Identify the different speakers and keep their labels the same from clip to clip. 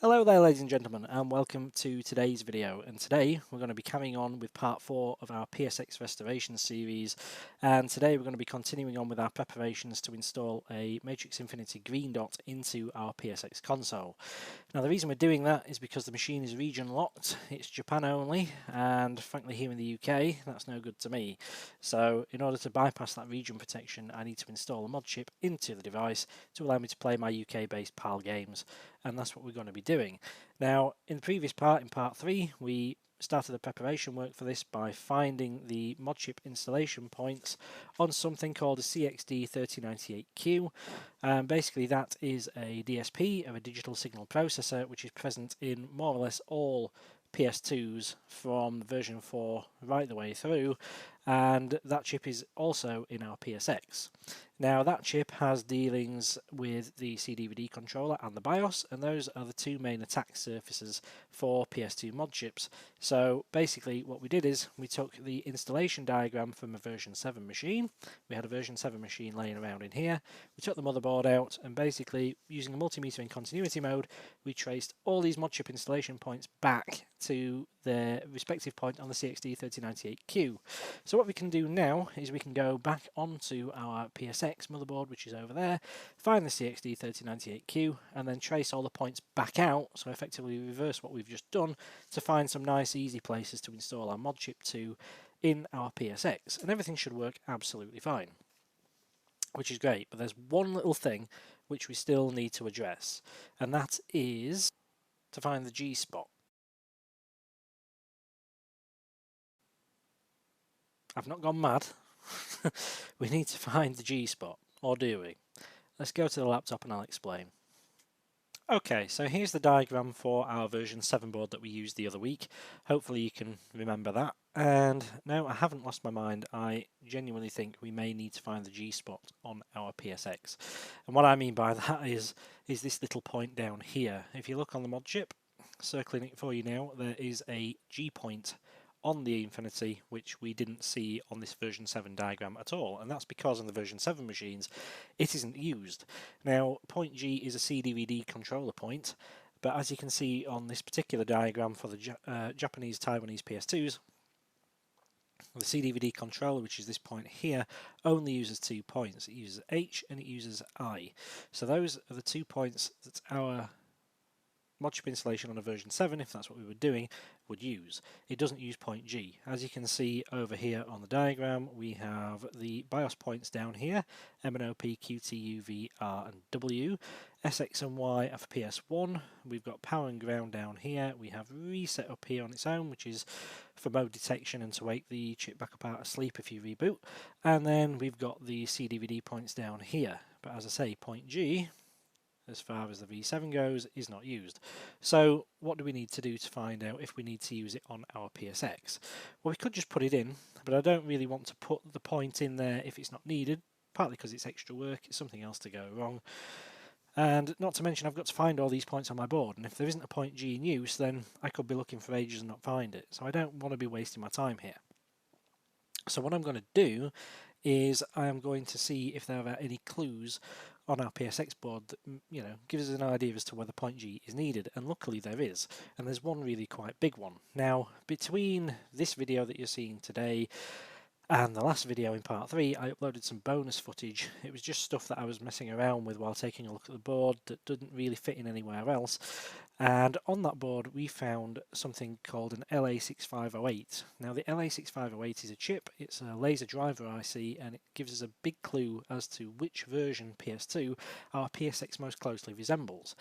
Speaker 1: Hello there ladies and gentlemen, and welcome to today's video. And today we're going to be carrying on with part 4 of our PSX restoration series, and today we're going to be continuing on with our preparations to install a Matrix Infinity green dot into our PSX console. Now the reason we're doing that is because the machine is region locked, it's Japan only, and frankly here in the UK that's no good to me. So in order to bypass that region protection, I need to install a mod chip into the device to allow me to play my UK based PAL games, and that's what we're going to be doing. Now in the previous part, in part 3, we started the preparation work for this by finding the Modchip installation points on something called a T-245A. Basically that is a DSP, or a digital signal processor, which is present in more or less all PS2s from version 4 right the way through, and that chip is also in our PSX. Now that chip has dealings with the CDVD controller and the BIOS, and those are the two main attack surfaces for PS2 mod chips. So basically what we did is we took the installation diagram from a version 7 machine. We had a version 7 machine laying around in here. We took the motherboard out, and basically using a multimeter in continuity mode, we traced all these mod chip installation points back to their respective point on the CXD3098Q. So what we can do now is we can go back onto our PSX motherboard, which is over there, find the CXD3098Q, and then trace all the points back out, so effectively reverse what we've just done to find some nice easy places to install our mod chip to in our PSX, and everything should work absolutely fine, which is great. But there's one little thing which we still need to address, and that is to find the G spot. I've not gone mad. We need to find the G spot, or do we? Let's go to the laptop and I'll explain. Okay, so here's the diagram for our version 7 board that we used the other week. Hopefully you can remember that. And no, I haven't lost my mind. I genuinely think we may need to find the G spot on our PSX. And what I mean by that is this little point down here. If you look on the mod chip, circling it for you now, there is a G point on the Infinity, which we didn't see on this version 7 diagram at all, and that's because on the version 7 machines it isn't used. Now point G is a CDVD controller point, but as you can see on this particular diagram for the Japanese Taiwanese PS2s, the CDVD controller, which is this point here, only uses 2 points. It uses H and it uses I. So those are the 2 points that our Modchip installation on a version 7, if that's what we were doing, would use. It doesn't use point G. As you can see over here on the diagram, we have the BIOS points down here, MNOP, QTU, V, R and W, SX and Y are for PS1, we've got power and ground down here, we have reset up here on its own, which is for mode detection and to wake the chip back up out of sleep if you reboot, and then we've got the CDVD points down here. But as I say, point G, as far as the V7 goes, is not used. So what do we need to do to find out if we need to use it on our PSX? Well, we could just put it in, but I don't really want to put the point in there if it's not needed, partly because it's extra work, it's something else to go wrong. And not to mention I've got to find all these points on my board, and if there isn't a point G in use, then I could be looking for ages and not find it. So I don't want to be wasting my time here. So what I'm going to do is I am going to see if there are any clues on our PSX board that, you know, gives us an idea as to whether point G is needed, and luckily there is, and there's one really quite big one. Now, between this video that you're seeing today and the last video in part 3, I uploaded some bonus footage. It was just stuff that I was messing around with while taking a look at the board that didn't really fit in anywhere else. And on that board we found something called an LA6508. Now the LA6508 is a chip, it's a laser driver IC, and it gives us a big clue as to which version PS2 our PSX most closely resembles.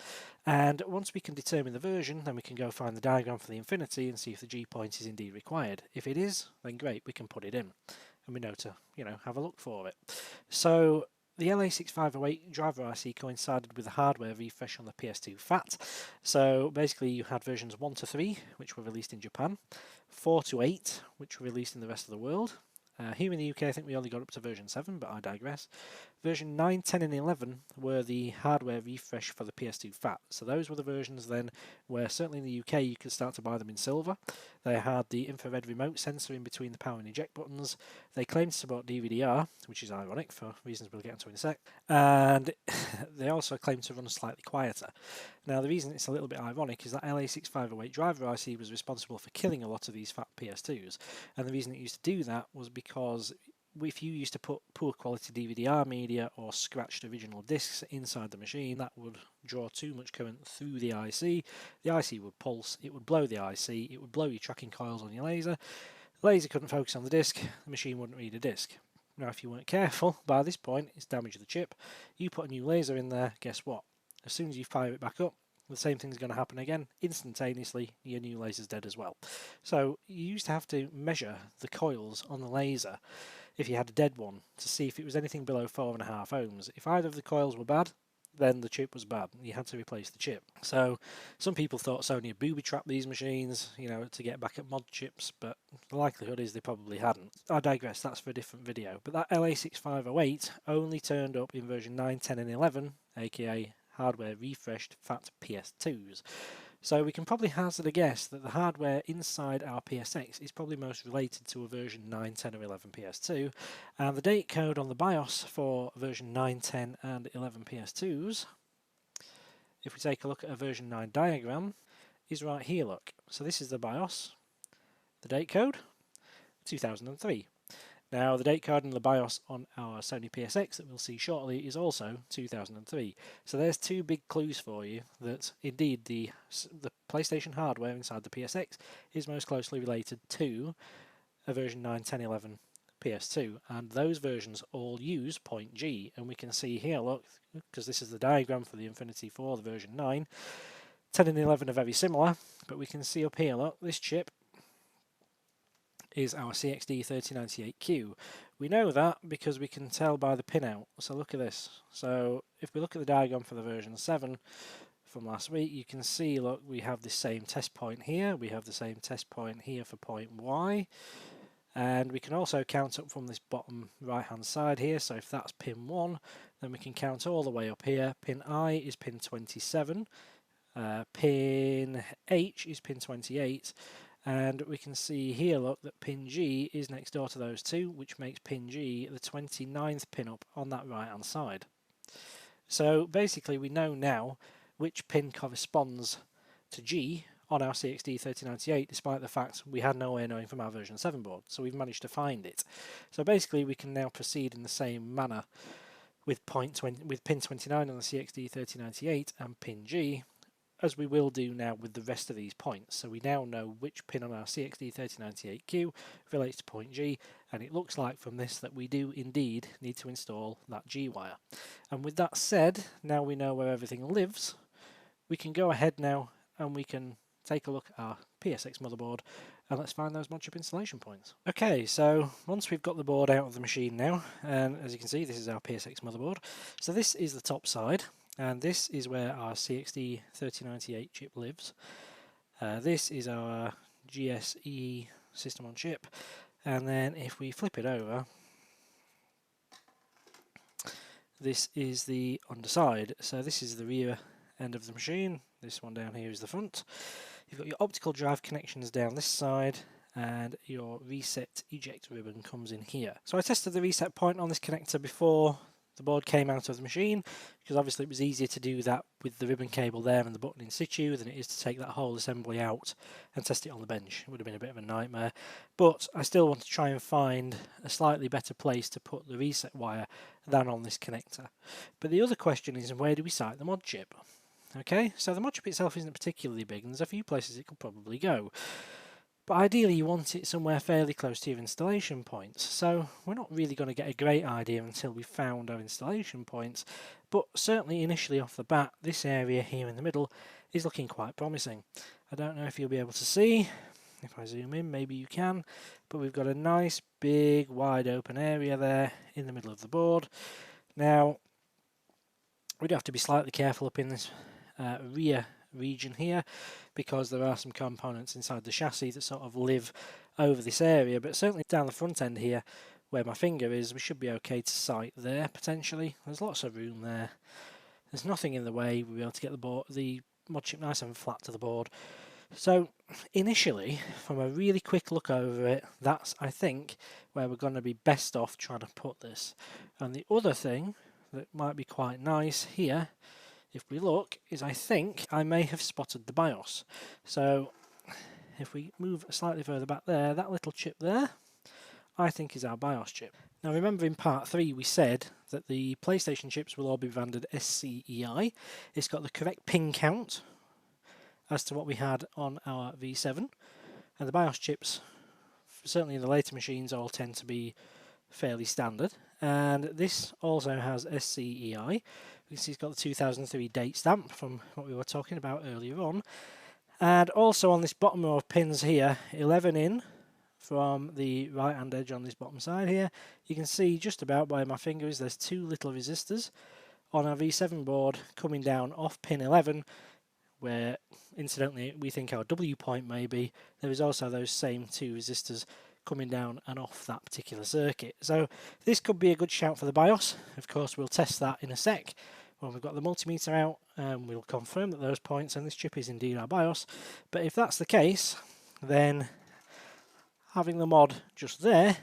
Speaker 1: And once we can determine the version, then we can go find the diagram for the Infinity and see if the G point is indeed required. If it is, then great, we can put it in. And we know to, have a look for it. So the LA6508 driver IC coincided with the hardware refresh on the PS2 FAT. So basically you had versions 1 to 3, which were released in Japan, 4 to 8, which were released in the rest of the world. Here in the UK I think we only got up to version 7, but I digress. Version 9, 10 and 11 were the hardware refresh for the PS2 FAT. So those were the versions then where certainly in the UK you could start to buy them in silver. They had the infrared remote sensor in between the power and eject buttons. They claimed to support DVD-R, which is ironic for reasons we'll get into in a sec. And they also claimed to run slightly quieter. Now the reason it's a little bit ironic is that LA6508 driver IC was responsible for killing a lot of these fat PS2s. And the reason it used to do that was because if you used to put poor quality DVD-R media or scratched original discs inside the machine, that would draw too much current through the IC. The IC would pulse, it would blow the IC, it would blow your tracking coils on your laser. The laser couldn't focus on the disc, the machine wouldn't read a disc. Now if you weren't careful, by this point it's damaged the chip. You put a new laser in there, guess what? As soon as you fire it back up, the same thing's going to happen again. Instantaneously, your new laser's dead as well. So you used to have to measure the coils on the laser if you had a dead one to see if it was anything below 4.5 ohms. If either of the coils were bad, then the chip was bad. You had to replace the chip. So some people thought Sony had booby-trapped these machines, to get back at Modchips, but the likelihood is they probably hadn't. I digress, that's for a different video. But that LA6508 only turned up in version 9, 10 and 11, aka hardware refreshed FAT PS2s. So we can probably hazard a guess that the hardware inside our PSX is probably most related to a version 9, 10 or 11 PS2, and the date code on the BIOS for version 9, 10 and 11 PS2s, if we take a look at a version 9 diagram, is right here, look. So this is the BIOS, the date code, 2003. Now the date code and the BIOS on our Sony PSX that we'll see shortly is also 2003. So there's two big clues for you that indeed the PlayStation hardware inside the PSX is most closely related to a version 9, 10, 11 PS2, and those versions all use point G, and we can see here, look, because this is the diagram for the Infinity 4, the version 9, 10 and 11 are very similar, but we can see up here, look, this chip is our CXD3098Q. We know that because we can tell by the pinout. So look at this. So if we look at the diagram for the version 7 from last week, you can see, look, we have the same test point here, we have the same test point here for point Y, and we can also count up from this bottom right hand side here. So if that's pin 1, then we can count all the way up here. Pin I is pin 27, pin H is pin 28, and we can see here, look, that pin G is next door to those two, which makes pin G the 29th pin up on that right hand side. So basically we know now which pin corresponds to G on our CXD3098, despite the fact we had no way of knowing from our version 7 board, so we've managed to find it. So basically we can now proceed in the same manner with pin 29 on the CXD3098 and pin G, as we will do now with the rest of these points. So we now know which pin on our CXD3098Q relates to point G, and it looks like from this that we do indeed need to install that G wire. And with that said, now we know where everything lives, we can go ahead now and we can take a look at our PSX motherboard and let's find those Modchip installation points. Okay, so once we've got the board out of the machine now, and as you can see, this is our PSX motherboard. So this is the top side, and this is where our CXD3098 chip lives. This is our GSE system on chip, and then if we flip it over, this is the underside. So this is the rear end of the machine, this one down here is the front. You've got your optical drive connections down this side, and your reset eject ribbon comes in here. So I tested the reset point on this connector before the board came out of the machine, because obviously it was easier to do that with the ribbon cable there and the button in situ than it is to take that whole assembly out and test it on the bench. It would have been a bit of a nightmare, but I still want to try and find a slightly better place to put the reset wire than on this connector. But the other question is, where do we site the mod chip? Okay, so the mod chip itself isn't particularly big, and there's a few places it could probably go. But ideally you want it somewhere fairly close to your installation points, so we're not really going to get a great idea until we've found our installation points, but certainly initially off the bat, this area here in the middle is looking quite promising. I don't know if you'll be able to see, if I zoom in maybe you can, but we've got a nice big wide open area there in the middle of the board. Now we do have to be slightly careful up in this rear region here, because there are some components inside the chassis that sort of live over this area, but certainly down the front end here where my finger is, we should be okay to sight there potentially. There's lots of room there. There's nothing in the way. We'll be able to get the mod chip nice and flat to the board. So initially, from a really quick look over it, that's, I think, where we're going to be best off trying to put this. And the other thing that might be quite nice here, if we look, is I think I may have spotted the BIOS. So if we move slightly further back there, that little chip there, I think is our BIOS chip. Now remember in part 3 we said that the PlayStation chips will all be branded SCEI. It's got the correct pin count as to what we had on our V7, and the BIOS chips, certainly in the later machines, all tend to be fairly standard. And this also has SCEI. You can see it's got the 2003 date stamp from what we were talking about earlier on. And also on this bottom row of pins here, 11 in from the right hand edge on this bottom side here, you can see just about where my finger is, there's two little resistors on our V7 board coming down off pin 11, where incidentally we think our W point may be. There is also those same two resistors coming down and off that particular circuit. So this could be a good shout for the BIOS. Of course we'll test that in a sec when we've got the multimeter out, and we'll confirm that those points and this chip is indeed our BIOS. But if that's the case, then having the mod just there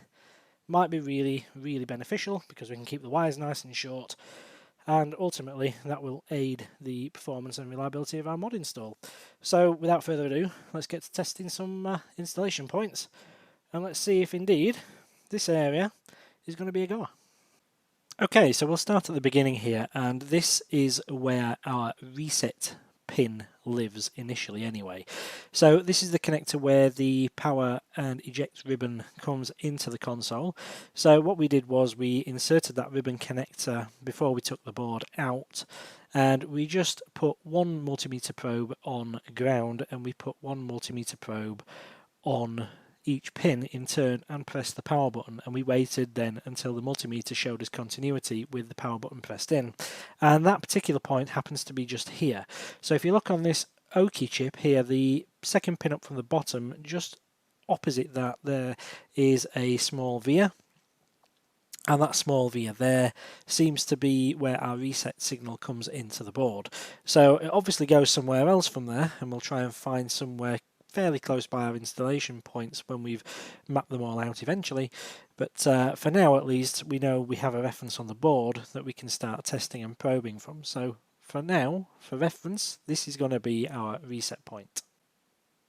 Speaker 1: might be really beneficial, because we can keep the wires nice and short, and ultimately that will aid the performance and reliability of our mod install. So without further ado, let's get to testing some installation points, and let's see if indeed this area is going to be a goer. Okay, so we'll start at the beginning here, and this is where our reset pin lives initially anyway. So this is the connector where the power and eject ribbon comes into the console. So what we did was we inserted that ribbon connector before we took the board out, and we just put one multimeter probe on ground, and we put one multimeter probe on each pin in turn and pressed the power button, and we waited then until the multimeter showed us continuity with the power button pressed in. And that particular point happens to be just here. So if you look on this Oki chip here, the second pin up from the bottom, just opposite that there is a small via, and that small via there seems to be where our reset signal comes into the board. So it obviously goes somewhere else from there, and we'll try and find somewhere fairly close by our installation points when we've mapped them all out eventually. But for now at least, we know we have a reference on the board that we can start testing and probing from. So for now, for reference, this is going to be our reset point.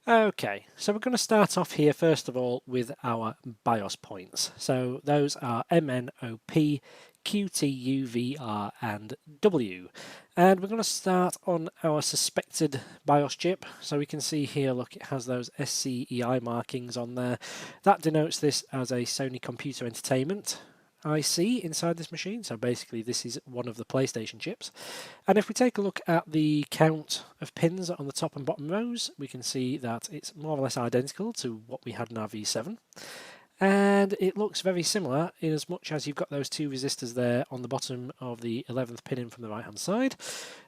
Speaker 1: Okay, so we're going to start off here first of all with our BIOS points. So those are MNOP, QT, UVR and W. And we're going to start on our suspected BIOS chip. So we can see here, look, it has those SCEI markings on there. That denotes this as a Sony Computer Entertainment IC inside this machine. So basically this is one of the PlayStation chips. And if we take a look at the count of pins on the top and bottom rows, we can see that it's more or less identical to what we had in our V7. And it looks very similar in as much as you've got those two resistors there on the bottom of the 11th pin in from the right hand side.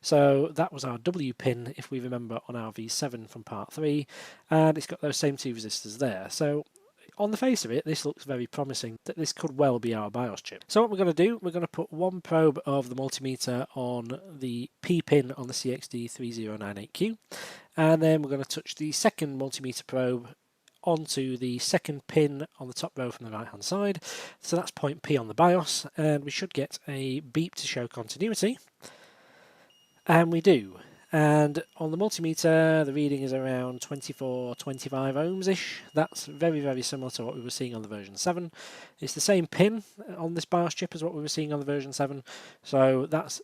Speaker 1: So that was our W pin, if we remember, on our V7 from part 3, and it's got those same two resistors there. So on the face of it, this looks very promising that this could well be our BIOS chip. So what we're going to do, we're going to put one probe of the multimeter on the P pin on the CXD3098Q, and then we're going to touch the second multimeter probe onto the second pin on the top row from the right hand side. So that's point P on the BIOS, and we should get a beep to show continuity, and we do. And on the multimeter the reading is around 24-25 ohms ish. That's very similar to what we were seeing on the version 7. It's the same pin on this BIOS chip as what we were seeing on the version 7, so that's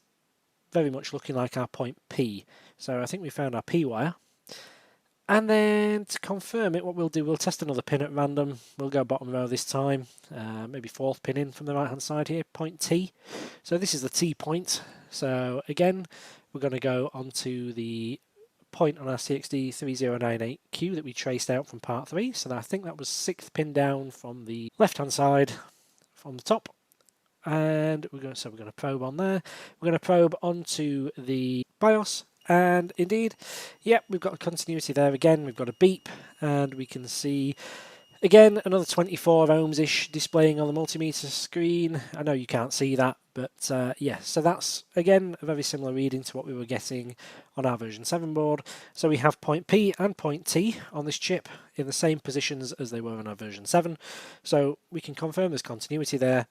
Speaker 1: very much looking like our point P. So I think we found our P wire. And then to confirm it, what we'll do, we'll test another pin at random. We'll go bottom row this time, maybe fourth pin in from the right hand side here, point T. So this is the T point. So again, we're going to go onto the point on our CXD3098Q that we traced out from part 3. So I think that was 6th pin down from the left hand side from the top. And we're going to probe on there. We're going to probe onto the BIOS. And indeed, yep, we've got a continuity there again. We've got a beep, and we can see Again, another 24 ohms-ish displaying on the multimeter screen. I know you can't see that, but yeah, so that's, again, a very similar reading to what we were getting on our version 7 board. So we have point P and point T on this chip in the same positions as they were on our version 7. So we can confirm there's continuity there.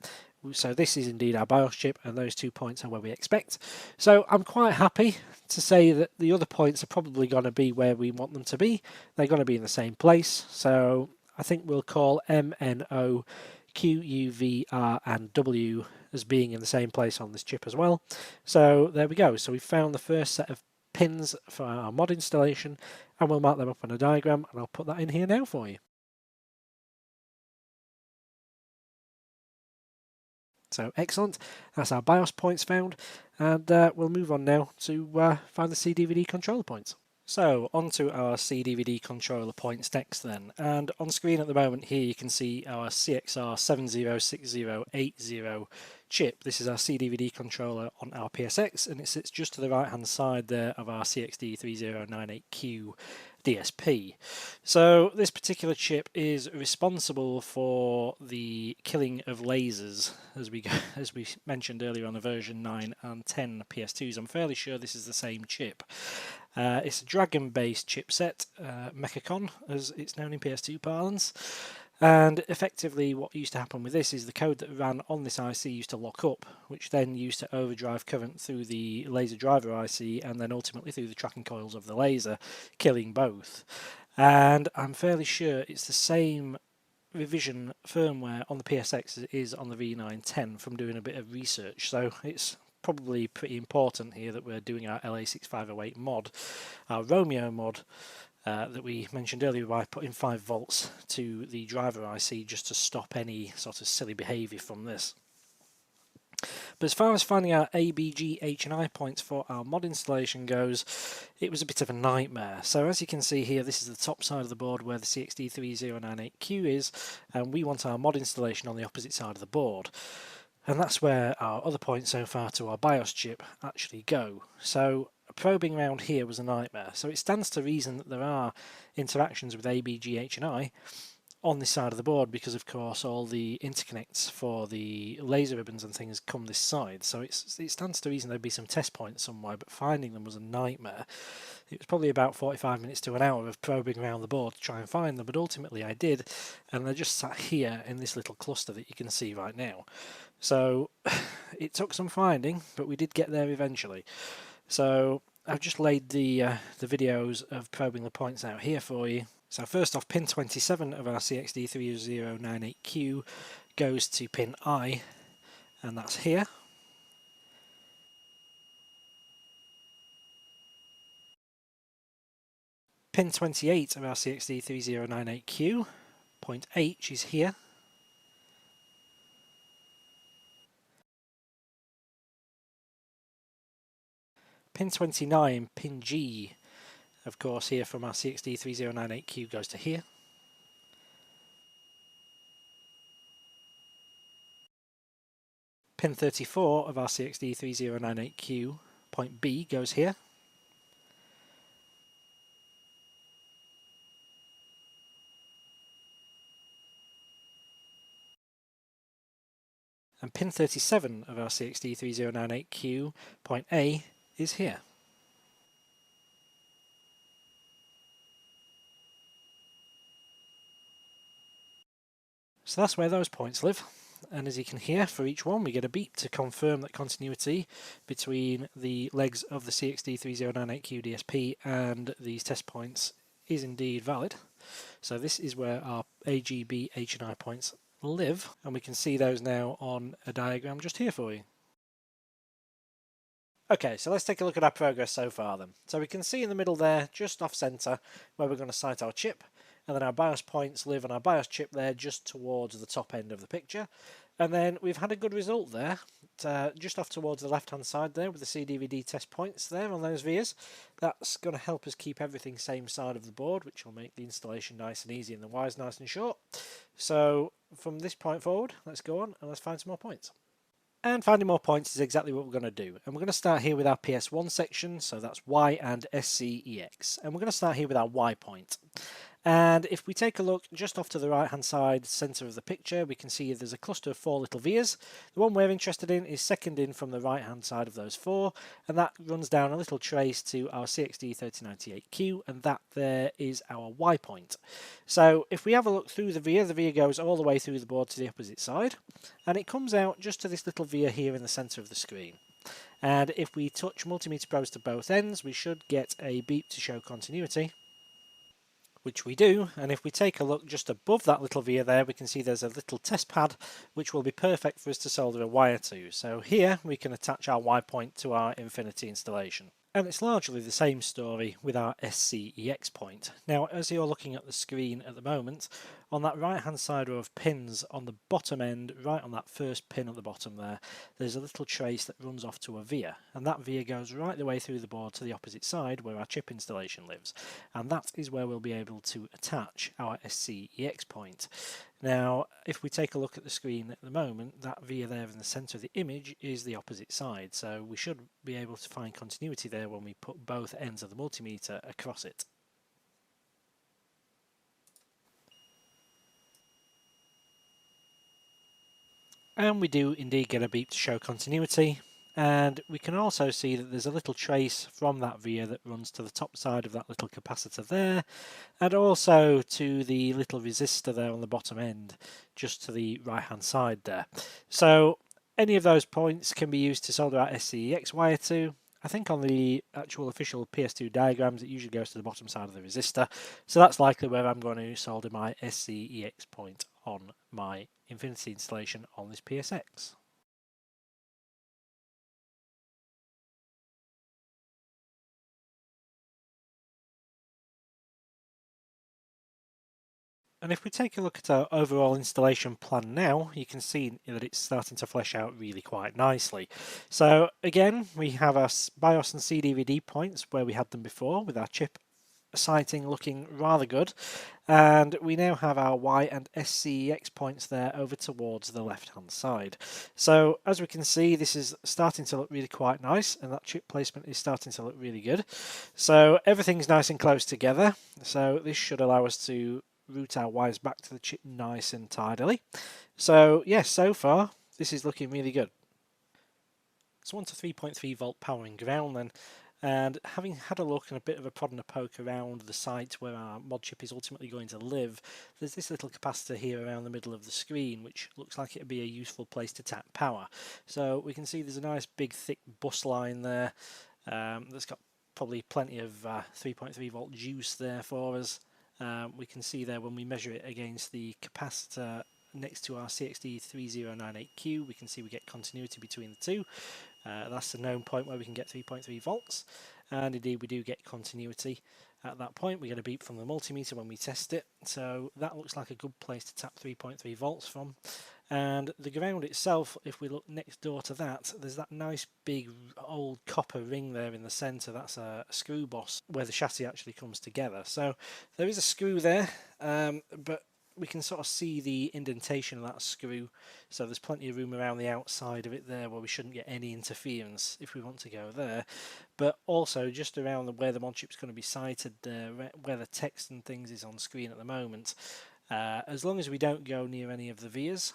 Speaker 1: So this is indeed our BIOS chip, and those 2 points are where we expect. So I'm quite happy to say that the other points are probably going to be where we want them to be. They're going to be in the same place. So I think we'll call M, N, O, Q, U, V, R and W as being in the same place on this chip as well. So there we go. So we've found the first set of pins for our mod installation, and we'll mark them up on a diagram, and I'll put that in here now for you. So excellent, that's our BIOS points found, and we'll move on now to find the CDVD controller points. So onto our CDVD controller points next then, and on screen at the moment here you can see our CXR 706080 chip. This is our CDVD controller on our PSX, and it sits just to the right hand side there of our CXD3098Q DSP. So this particular chip is responsible for the killing of lasers, as we mentioned earlier on the version 9 and 10 PS2s. I'm fairly sure this is the same chip. It's a Dragon-based chipset, Mechacon, as it's known in PS2 parlance. And effectively what used to happen with this is the code that ran on this IC used to lock up, which then used to overdrive current through the laser driver IC and then ultimately through the tracking coils of the laser, killing both. And I'm fairly sure it's the same revision firmware on the PSX as it is on the V910 from doing a bit of research. So it's probably pretty important here that we're doing our LA6508 mod, our Romeo mod, that we mentioned earlier, by putting 5 volts to the driver IC just to stop any sort of silly behaviour from this. But as far as finding our ABG H&I points for our mod installation goes, it was a bit of a nightmare. So as you can see here, this is the top side of the board where the CXD3098Q is, and we want our mod installation on the opposite side of the board. And that's where our other points so far to our BIOS chip actually go. So probing around here was a nightmare. So it stands to reason that there are interactions with ABG H&I on this side of the board, because of course all the interconnects for the laser ribbons and things come this side. So it stands to reason there'd be some test points somewhere, but finding them was a nightmare. It was probably about 45 minutes to an hour of probing around the board to try and find them, but ultimately I did, and they're just sat here in this little cluster that you can see right now. So it took some finding, but we did get there eventually. So I've just laid the videos of probing the points out here for you. So first off, pin 27 of our CXD3098Q goes to pin I, and that's here. Pin 28 of our CXD3098Q, point H, is here. Pin 29, pin G, of course, here from our CXD3098Q goes to here. Pin 34 of our CXD3098Q, point B, goes here. And pin 37 of our CXD3098Q, point A, is here. So that's where those points live, and as you can hear, for each one we get a beep to confirm that continuity between the legs of the CXD3098Q DSP and these test points is indeed valid. So this is where our AGB H&I points live, and we can see those now on a diagram just here for you. Okay, so let's take a look at our progress so far then. So we can see in the middle there, just off centre, where we're going to site our chip, and then our BIOS points live on our BIOS chip there, just towards the top end of the picture. And then we've had a good result there, just off towards the left-hand side there, with the CDVD test points there on those vias. That's going to help us keep everything same side of the board, which will make the installation nice and easy and the wires nice and short. So from this point forward, let's go on and let's find some more points. And finding more points is exactly what we're going to do. And we're going to start here with our PS1 section, so that's Y and SCEX. And we're going to start here with our Y point. And if we take a look just off to the right hand side centre of the picture, we can see there's a cluster of 4 little vias. The one we're interested in is second in from the right hand side of those 4, and that runs down a little trace to our CXD3098Q, and that there is our Y point. So if we have a look through the via goes all the way through the board to the opposite side, and it comes out just to this little via here in the centre of the screen. And if we touch multimeter probes to both ends, we should get a beep to show continuity, which we do. And if we take a look just above that little via there, we can see there's a little test pad which will be perfect for us to solder a wire to. So here we can attach our Y point to our Infinity installation. And it's largely the same story with our SCEX point. Now, as you're looking at the screen at the moment, on that right hand side row of pins on the bottom end, right on that first pin at the bottom there, there's a little trace that runs off to a via, and that via goes right the way through the board to the opposite side where our chip installation lives, and that is where we'll be able to attach our SCEX point. Now, if we take a look at the screen at the moment, that via there in the centre of the image is the opposite side, so we should be able to find continuity there when we put both ends of the multimeter across it. And we do indeed get a beep to show continuity, and we can also see that there's a little trace from that via that runs to the top side of that little capacitor there, and also to the little resistor there on the bottom end, just to the right hand side there. So any of those points can be used to solder our SCEX wire to. I think on the actual official PS2 diagrams it usually goes to the bottom side of the resistor, so that's likely where I'm going to solder my SCEX point on my Infinity installation on this PSX. And if we take a look at our overall installation plan now, you can see that it's starting to flesh out really quite nicely. So again, we have our BIOS and CDVD points where we had them before, with our chip sighting looking rather good, and we now have our Y and SCEX points there over towards the left hand side. So as we can see, this is starting to look really quite nice, and that chip placement is starting to look really good. So everything's nice and close together, so this should allow us to route our wires back to the chip nice and tidily. So yes, so far this is looking really good. So on to 3.3 volt power and ground then. And having had a look and a bit of a prod and a poke around the site where our mod chip is ultimately going to live, there's this little capacitor here around the middle of the screen which looks like it would be a useful place to tap power. So we can see there's a nice big thick bus line there that's got probably plenty of 3.3 volt juice there for us. We can see there when we measure it against the capacitor next to our CXD3098Q, we can see we get continuity between the two. That's a known point where we can get 3.3 volts, and indeed we do get continuity at that point. We get a beep from the multimeter when we test it, so that looks like a good place to tap 3.3 volts from. And the ground itself, if we look next door to that, there's that nice big old copper ring there in the centre. That's a screw boss where the chassis actually comes together. So there is a screw there, but we can sort of see the indentation of that screw, so there's plenty of room around the outside of it there where we shouldn't get any interference if we want to go there. But also just around where the mod chip's going to be sighted there, where the text and things is on screen at the moment, as long as we don't go near any of the vias,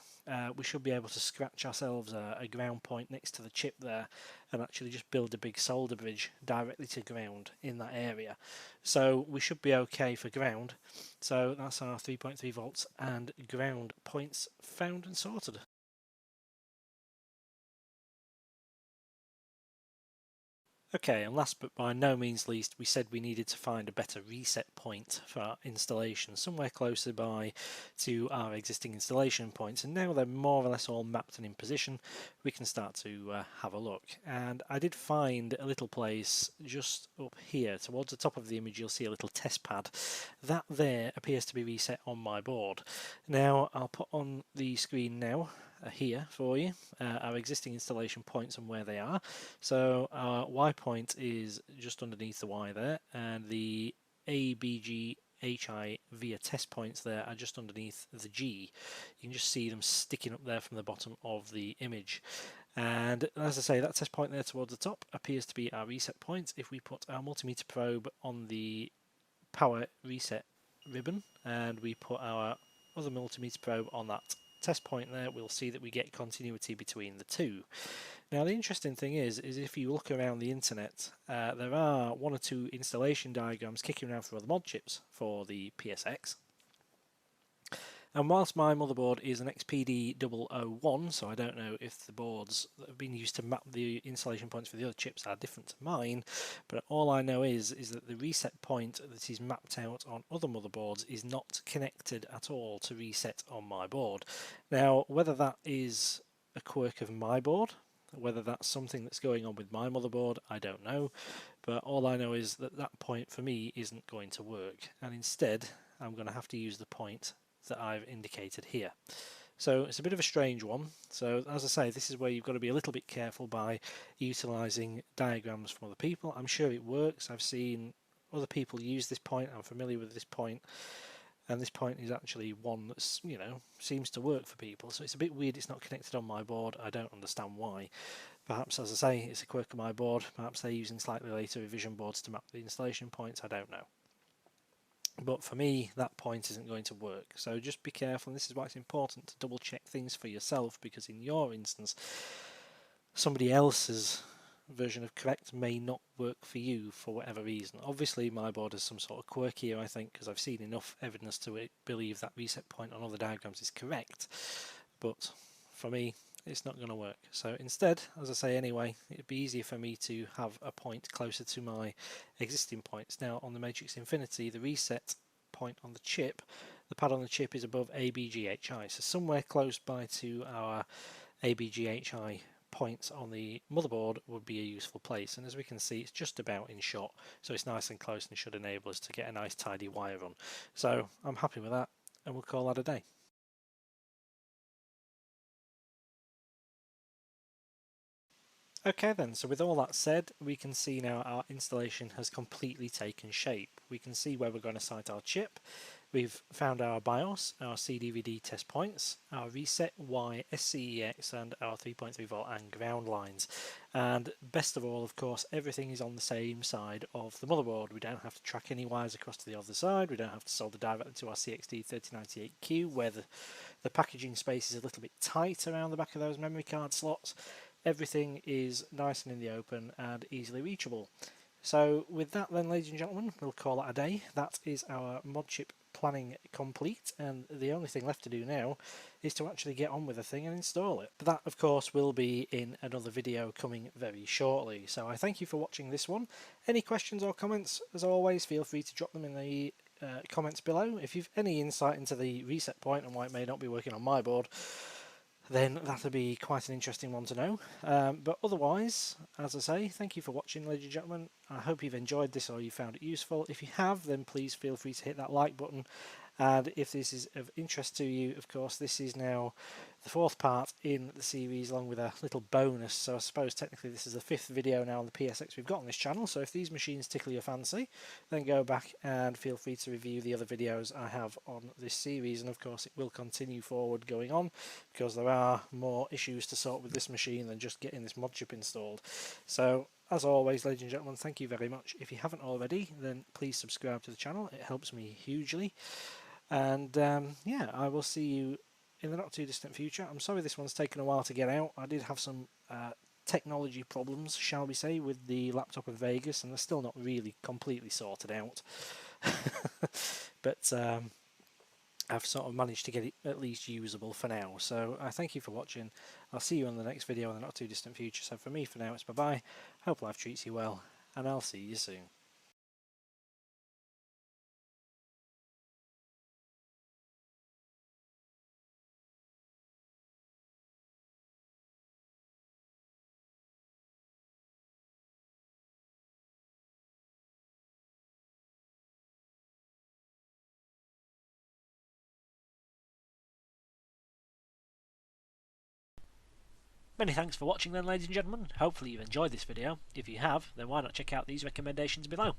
Speaker 1: we should be able to scratch ourselves a ground point next to the chip there and actually just build a big solder bridge directly to ground in that area. So we should be okay for ground. So that's our 3.3 volts and ground points found and sorted. Okay, and last but by no means least, we said we needed to find a better reset point for our installation, somewhere closer by to our existing installation points, and now they're more or less all mapped and in position, we can start to have a look. And I did find a little place just up here, towards the top of the image you'll see a little test pad. That there appears to be reset on my board. Now I'll put on the screen now here for you our existing installation points and where they are. So our Y point is just underneath the Y there, and the ABG HI via test points there are just underneath the G. You can just see them sticking up there from the bottom of the image. And as I say, that test point there towards the top appears to be our reset point. If we put our multimeter probe on the power reset ribbon and we put our other multimeter probe on that test point there, we'll see that we get continuity between the two. Now the interesting thing is if you look around the internet, there are one or two installation diagrams kicking around for other mod chips for the PSX. And whilst my motherboard is an XPD001, so I don't know if the boards that have been used to map the installation points for the other chips are different to mine, but all I know is that the reset point that is mapped out on other motherboards is not connected at all to reset on my board. Now, whether that is a quirk of my board, whether that's something that's going on with my motherboard, I don't know, but all I know is that that point for me isn't going to work, and instead I'm going to have to use the point that I've indicated here. So it's a bit of a strange one. So as I say, this is where you've got to be a little bit careful by utilising diagrams from other people. I'm sure it works. I've seen other people use this point. I'm familiar with this point, and this point is actually one that's, you know, seems to work for people. So it's a bit weird it's not connected on my board. I don't understand why. Perhaps, as I say, it's a quirk of my board. Perhaps they're using slightly later revision boards to map the installation points. I don't know. But for me, that point isn't going to work. So just be careful, and this is why it's important to double check things for yourself, because in your instance, somebody else's version of correct may not work for you for whatever reason. Obviously my board has some sort of quirk here, I think, because I've seen enough evidence to believe that reset point on other diagrams is correct, but for me it's not going to work. So instead, as I say anyway, it'd be easier for me to have a point closer to my existing points. Now on the Matrix Infinity, the reset point on the chip, the pad on the chip is above ABGHI, so somewhere close by to our ABGHI points on the motherboard would be a useful place, and as we can see it's just about in shot, so it's nice and close and should enable us to get a nice tidy wire run. So I'm happy with that, and we'll call that a day. Okay then, so with all that said, we can see now our installation has completely taken shape. We can see where we're going to site our chip. We've found our BIOS, our CDVD test points, our reset Y, SCEX, and our 3.3 volt and ground lines. And best of all, of course, everything is on the same side of the motherboard. We don't have to track any wires across to the other side. We don't have to solder directly to our CXD3098Q, where the packaging space is a little bit tight around the back of those memory card slots. Everything is nice and in the open and easily reachable. So with that then, ladies and gentlemen, we'll call that a day. That is our mod chip planning complete, and the only thing left to do now is to actually get on with the thing and install it. But that of course will be in another video coming very shortly. So I thank you for watching this one. Any questions or comments, as always, feel free to drop them in the comments below. If you've any insight into the reset point and why it may not be working on my board, then that'll be quite an interesting one to know. But otherwise, as I say, thank you for watching, ladies and gentlemen. I hope you've enjoyed this or you found it useful. If you have, then please feel free to hit that like button. And if this is of interest to you, of course, this is now the fourth part in the series, along with a little bonus. So I suppose technically this is the fifth video now on the PSX we've got on this channel. So if these machines tickle your fancy, then go back and feel free to review the other videos I have on this series. And of course it will continue forward going on, because there are more issues to sort with this machine than just getting this mod chip installed. So as always, ladies and gentlemen, thank you very much. If you haven't already, then please subscribe to the channel. It helps me hugely. And yeah, I will see you in the not too distant future. I'm sorry this one's taken a while to get out. I did have some technology problems, shall we say, with the laptop in Vegas, and they're still not really completely sorted out. But I've sort of managed to get it at least usable for now. So I thank you for watching. I'll see you on the next video in the not too distant future. So for me, for now, it's bye-bye. Hope life treats you well, and I'll see you soon. Many thanks for watching then, ladies and gentlemen. Hopefully you've enjoyed this video. If you have, then why not check out these recommendations below.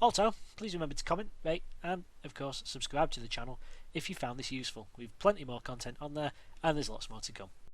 Speaker 1: Also, please remember to comment, rate, and of course subscribe to the channel if you found this useful. We've plenty more content on there, and there's lots more to come.